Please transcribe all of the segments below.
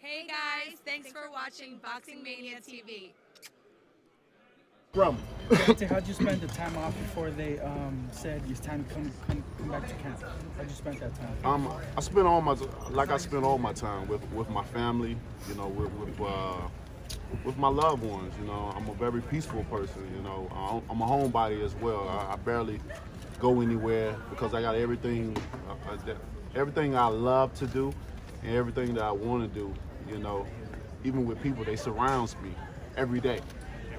Hey guys, thanks for watching Boxing Mania TV. Rum. Deontay, how'd you spend the time off before they said it's time to come back to camp? How'd you spend that time? I spent all my time with my family, you know, with my loved ones. You know, I'm a very peaceful person. You know, I'm a homebody as well. I barely go anywhere because I got everything I love to do, and everything that I want to do. You know, even with people, they surrounds me every day.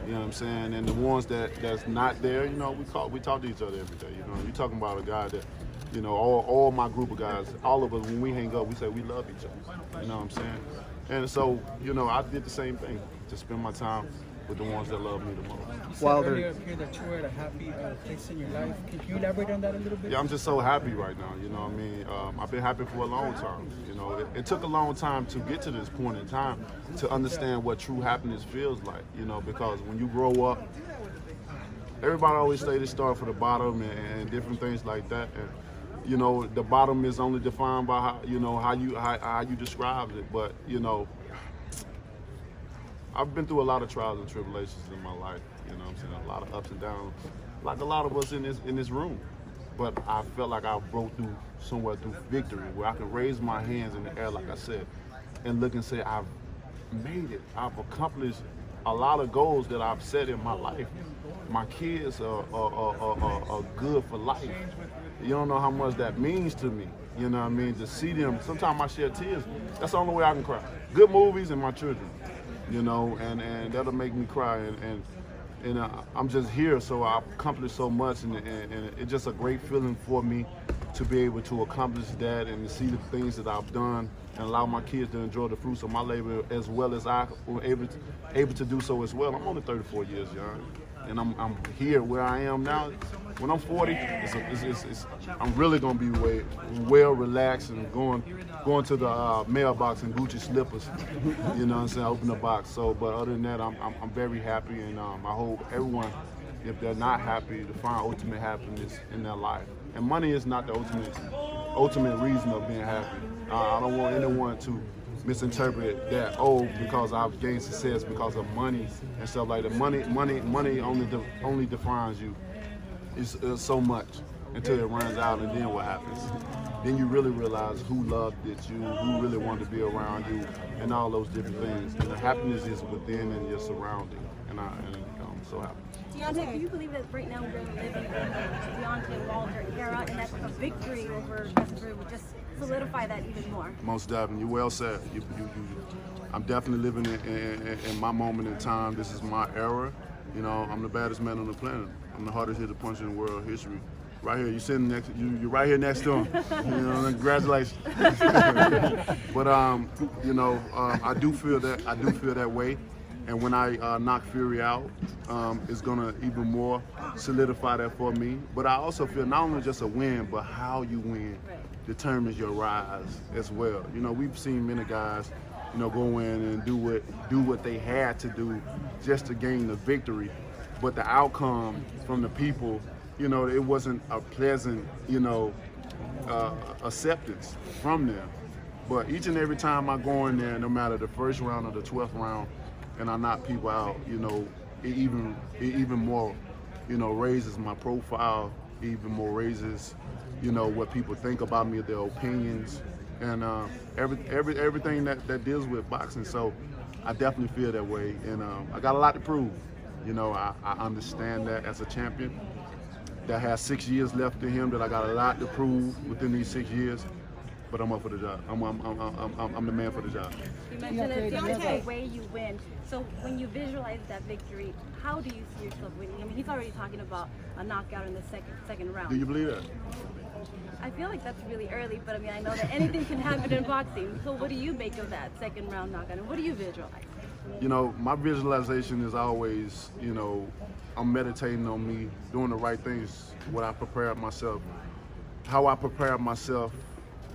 You know what I'm saying? And the ones that's not there, you know, we talk to each other every day. You know, you're talking about a guy that, you know, all my group of guys, all of us, when we hang up, we say we love each other. You know what I'm saying? And so, you know, I did the same thing, to spend my time with the ones that love me the most. You said earlier here that you were at a happy place in your life. Can you elaborate on that a little bit? Yeah, I'm just so happy right now. You know what I mean? I've been happy for a long time. You know, it took a long time to get to this point in time to understand what true happiness feels like. You know, because when you grow up, everybody always say they start from the bottom and different things like that. And you know, the bottom is only defined by how you describe it. But you know, I've been through a lot of trials and tribulations in my life. You know what I'm saying? A lot of ups and downs, like a lot of us in this room. But I felt like I broke through somewhere through victory, where I can raise my hands in the air, like I said, and look and say, I've made it. I've accomplished a lot of goals that I've set in my life. My kids are good for life. You don't know how much that means to me. You know what I mean? To see them, sometimes I shed tears. That's the only way I can cry. Good movies and my children. You know, and that'll make me cry. And I'm just here, so I've accomplished so much, and it's just a great feeling for me to be able to accomplish that and to see the things that I've done and allow my kids to enjoy the fruits of my labor as well as I was able to do so as well. I'm only 34 years young, and I'm here where I am now. When I'm 40, I'm really gonna be well relaxed and going to the mailbox in Gucci slippers. You know what I'm saying? Open the box. So, but other than that, I'm very happy, and I hope everyone, if they're not happy, to find ultimate happiness in their life. And money is not the ultimate reason of being happy. I don't want anyone to misinterpret that, because I've gained success because of money and stuff like that. Money only defines you. It's so much until it runs out, and then what happens? Then you really realize who loved you, who really wanted to be around you, and all those different things. And the happiness is within and your surrounding, and I'm so happy. Deontay, do you believe that right now we're living in the Deontay Wilder era, and that a victory over Christopher would just solidify that even more? Most definitely. You well said. I'm definitely living in my moment in time. This is my era. You know, I'm the baddest man on the planet. I'm the hardest hitter puncher in world history. Right here, you're sitting next. You're right here next to him. You know, congratulations. But you know, I do feel that. I do feel that way. And when I knock Fury out, it's gonna even more solidify that for me. But I also feel not only just a win, but how you win determines your rise as well. You know, we've seen many guys, you know, go in and do what they had to do just to gain the victory. But the outcome from the people, you know, it wasn't a pleasant, you know, acceptance from them. But each and every time I go in there, no matter the first round or the 12th round, and I knock people out, you know, it even more, you know, raises my profile, even more raises, you know, what people think about me, their opinions, and everything that deals with boxing. So I definitely feel that way, and I got a lot to prove. You know, I understand that as a champion that has 6 years left in him, that I got a lot to prove within these 6 years. But I'm up for the job. I'm the man for the job. You mentioned it, the way you win. So when you visualize that victory, how do you see yourself winning? I mean, he's already talking about a knockout in the second round. Do you believe that? I feel like that's really early, but I mean, I know that anything can happen in boxing. So what do you make of that second round knockout, and what do you visualize? You know, my visualization is always, you know, I'm meditating on me doing the right things, what I prepared myself, how I prepared myself,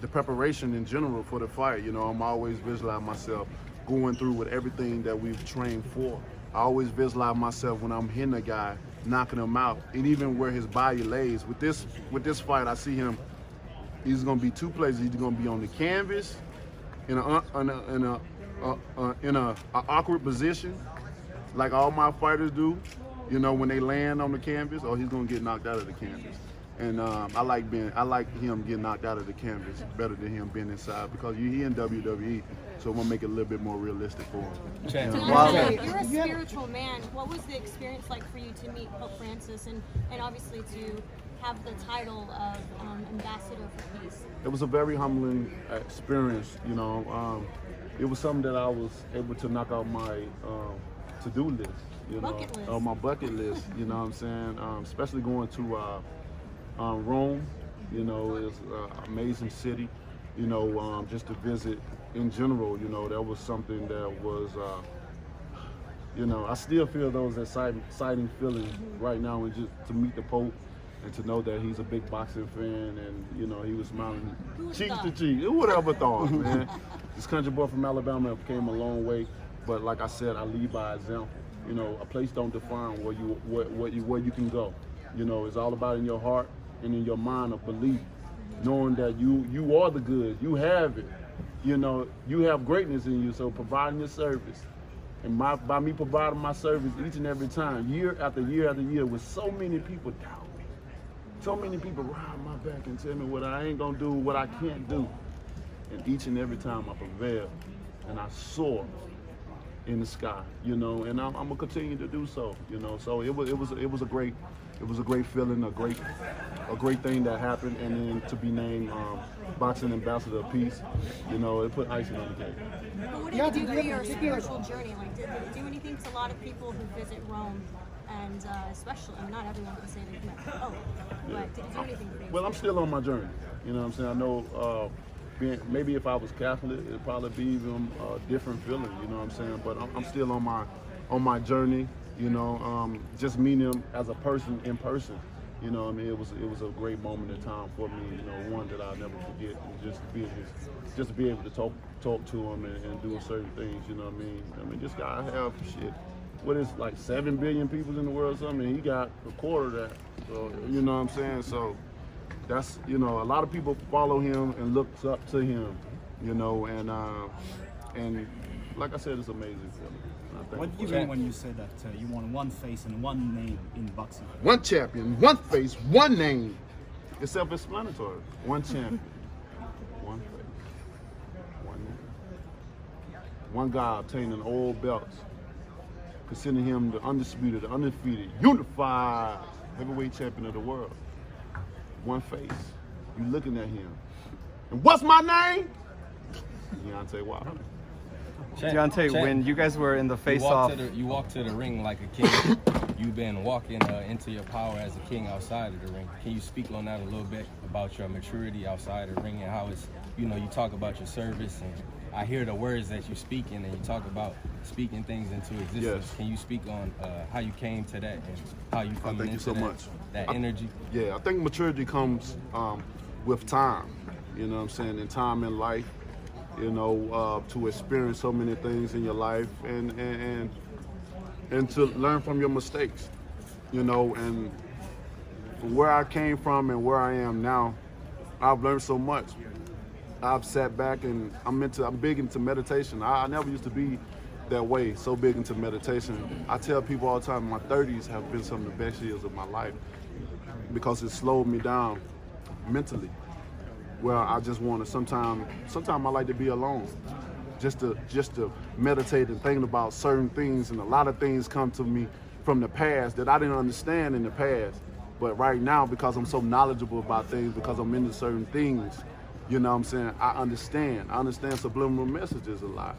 the preparation in general for the fight. You know, I'm always visualizing myself going through with everything that we've trained for. I always visualize myself when I'm hitting a guy, knocking him out, and even where his body lays. With this fight, I see him. He's going to be two places. He's going to be on the canvas in a in a awkward position, like all my fighters do, you know, when they land on the canvas, or he's gonna get knocked out of the canvas. And I like him getting knocked out of the canvas better than him being inside, because he in WWE, so we'll make it a little bit more realistic for him. Deontay, you're a spiritual man. What was the experience like for you to meet Pope Francis and obviously to have the title of Ambassador for Peace? It was a very humbling experience, you know. It was something that I was able to knock out my to-do list, you know, my bucket list, you know what I'm saying? Especially going to Rome, you know, it's an amazing city, you know, just to visit in general, you know, that was something that was, you know, I still feel those exciting feelings right now, and just to meet the Pope and to know that he's a big boxing fan, and, you know, he was smiling cheek to cheek. Who would ever thought, man? This country boy from Alabama came a long way, but like I said, I lead by example. You know, a place don't define where you can go. You know, it's all about in your heart and in your mind of belief, knowing that you are the good, you have it. You know, you have greatness in you, so providing your service. And by me providing my service each and every time, year after year after year, with so many people doubt me, so many people ride my back and tell me what I ain't gonna do, what I can't do. And each and every time I prevail and I soar in the sky, you know, and I'm gonna continue to do so, you know. So it was a great feeling, a great thing that happened, and then to be named Boxing Ambassador of Peace, you know, it put icing on the cake. But what did it do for your spiritual journey? Like, did it do anything? Because a lot of people who visit Rome, and especially, I mean, not everyone can say they've met the Pope, but did it do anything for you? Well, I'm still on my journey, you know what I'm saying? I know maybe if I was Catholic, it'd probably be even a different feeling, you know what I'm saying? But I'm still on my journey, you know, just meeting him as a person in person. You know, I mean, it was a great moment in time for me. You know, one that I'll never forget. And just to be able to talk to him and do certain things. You know what I mean? I mean, this guy have shit. What is like 7 billion people in the world? Or something. He got a quarter of that. So you know what I'm saying? So that's, you know, a lot of people follow him and looks up to him. You know, and like I said, it's amazing feeling. What did you mean when you said that you want one face and one name in boxing? One champion, one face, one name. It's self-explanatory. One champion, one face, one name. One guy obtaining all belts, considering him the undisputed, the undefeated, unified heavyweight champion of the world. One face. You looking at him. And what's my name? Deontay Wilder. Deontay, when you guys were in the face-off, you walk to the ring like a king. You've been walking into your power as a king outside of the ring. Can you speak on that a little bit about your maturity outside of the ring and how it's, you know, you talk about your service, and I hear the words that you're speaking, and you talk about speaking things into existence. Yes. Can you speak on how you came to that and how you come Thank you so much. that energy? Yeah, I think maturity comes with time. You know what I'm saying? And time in life. You know, to experience so many things in your life and to learn from your mistakes, you know, and from where I came from and where I am now, I've learned so much. I've sat back and I'm big into meditation. I never used to be that way, so big into meditation. I tell people all the time, my 30s have been some of the best years of my life because it slowed me down mentally. Well, I just want to, sometimes I like to be alone, just to meditate and think about certain things, and a lot of things come to me from the past that I didn't understand in the past. But right now, because I'm so knowledgeable about things, because I'm into certain things, you know what I'm saying, I understand subliminal messages a lot.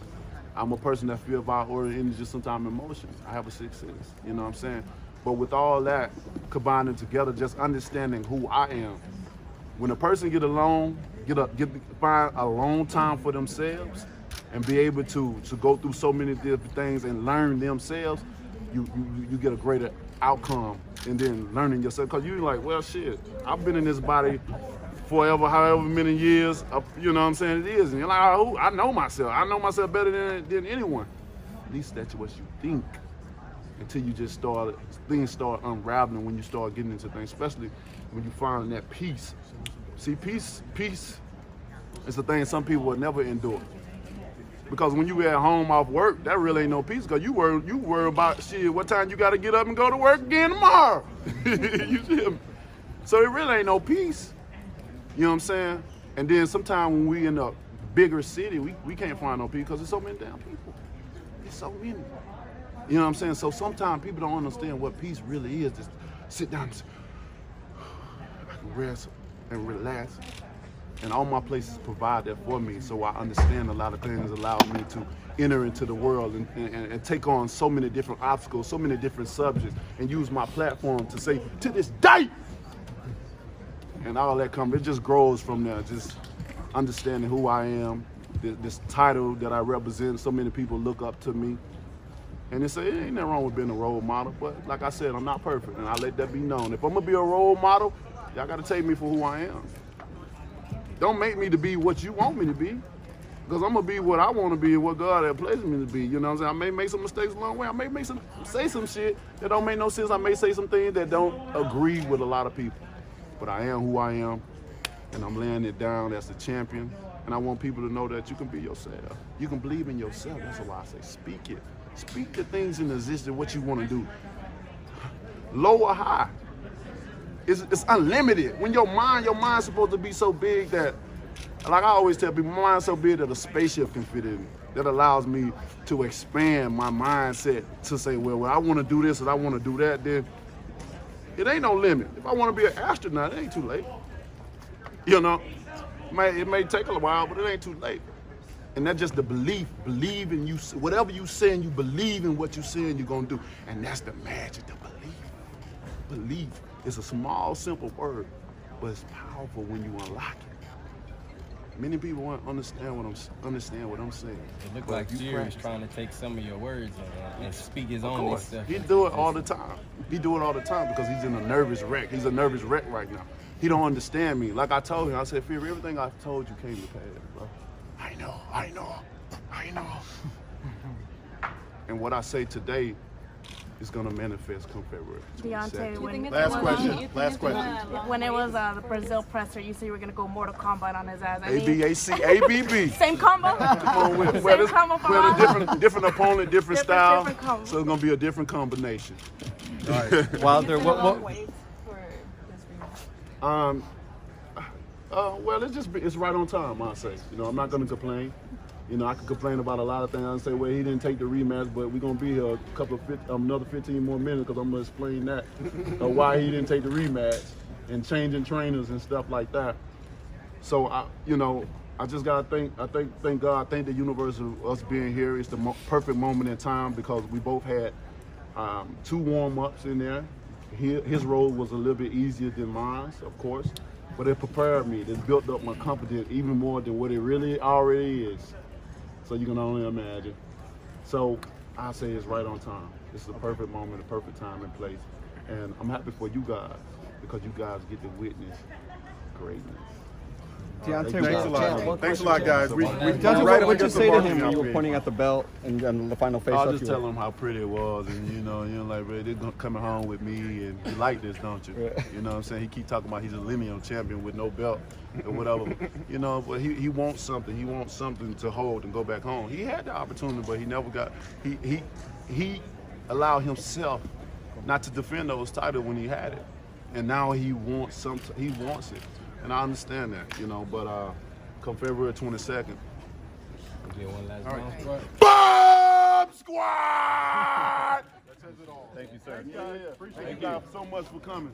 I'm a person that feels about or energy, sometimes emotions. I have a sixth sense, you know what I'm saying? But with all that combining together, just understanding who I am. When a person find a long time for themselves and be able to go through so many different things and learn themselves, you get a greater outcome. And then learning yourself, because you're like, well, shit, I've been in this body forever, however many years, you know what I'm saying, it is. And you're like, oh, I know myself better than anyone. At least that's what you think. Until you just things start unraveling when you start getting into things, especially when you find that peace. See, peace is the thing some people will never endure. Because when you at home off work, that really ain't no peace. Because you worry about shit. What time you got to get up and go to work again tomorrow? You see me? So it really ain't no peace. You know what I'm saying? And then sometimes when we in a bigger city, we can't find no peace because there's so many damn people. There's so many. You know what I'm saying? So sometimes people don't understand what peace really is. Just sit down and say, I can rest and relax. And all my places provide that for me, so I understand a lot of things, allow me to enter into the world and take on so many different obstacles, so many different subjects, and use my platform to say, to this day! And all that comes, it just grows from there, just understanding who I am, this title that I represent, so many people look up to me. And they say, it ain't nothing wrong with being a role model, but like I said, I'm not perfect, and I let that be known. If I'm gonna be a role model, y'all gotta take me for who I am. Don't make me to be what you want me to be, because I'm gonna be what I want to be and what God has placed me to be. You know what I'm saying? I may make some mistakes along the way. I may say some shit that don't make no sense. I may say some things that don't agree with a lot of people. But I am who I am, and I'm laying it down as the champion. And I want people to know that you can be yourself. You can believe in yourself. That's why I say speak it. Speak the things in existence, what you want to do. Low or high. It's unlimited. When your mind's supposed to be so big that, like I always tell people, my mind's so big that a spaceship can fit in. That allows me to expand my mindset to say, well, I want to do this and I want to do that, then it ain't no limit. If I want to be an astronaut, it ain't too late. You know, it may take a while, but it ain't too late. And that's just the belief in you. Whatever you saying, you believe in what you saying you're going to do. And that's the magic, the belief. Belief. It's a small, simple word, but it's powerful when you unlock it. Many people won't understand what I'm saying. It looked like Jerry is trying to take some of your words and speak his own stuff. He do it all the time. He do it all the time because he's in a nervous wreck. He's a nervous wreck right now. He don't understand me. Like I told him, I said, Fury, everything I told you came to pass, bro. I know. And what I say today is gonna manifest come February 22nd. Last question. When it was the Brazil presser, you said you were going to go Mortal Kombat on his ass. ABAC, ABB. Same combo? Same combo for all? Different opponent, different style. Different so it's gonna be a different combination. All right. Wilder, what? Well, it's right on time, I say. You know, I'm not gonna complain. You know, I could complain about a lot of things. I say, well, he didn't take the rematch, but we're gonna be here another 15 more minutes because I'm gonna explain that why he didn't take the rematch and changing trainers and stuff like that. So I just gotta thank God, thank the universe of us being here. It's the perfect moment in time because we both had 2 warm-ups in there. His role was a little bit easier than mine, of course, but it prepared me. It built up my confidence even more than what it really already is. So you can only imagine. So I say it's right on time. It's the perfect moment, the perfect time and place. And I'm happy for you guys because you guys get to witness greatness. Deontay, thanks a lot, guys. Deontay, what'd you say to him when you were pointing at the belt and the final face-off? I just tell him how pretty it was, and like, bro, they're coming home with me, and you like this, don't you? Yeah. You know what I'm saying? He keep talking about he's a lineal champion with no belt or whatever. You know, but he wants something. He wants something to hold and go back home. He had the opportunity, but he never got. He allowed himself not to defend those titles when he had it, and now he wants something. He wants it. And I understand that, but come February 22nd. Get one last round. Bomb Squad! That says it all. Thank you, sir. Thank you guys so much for coming.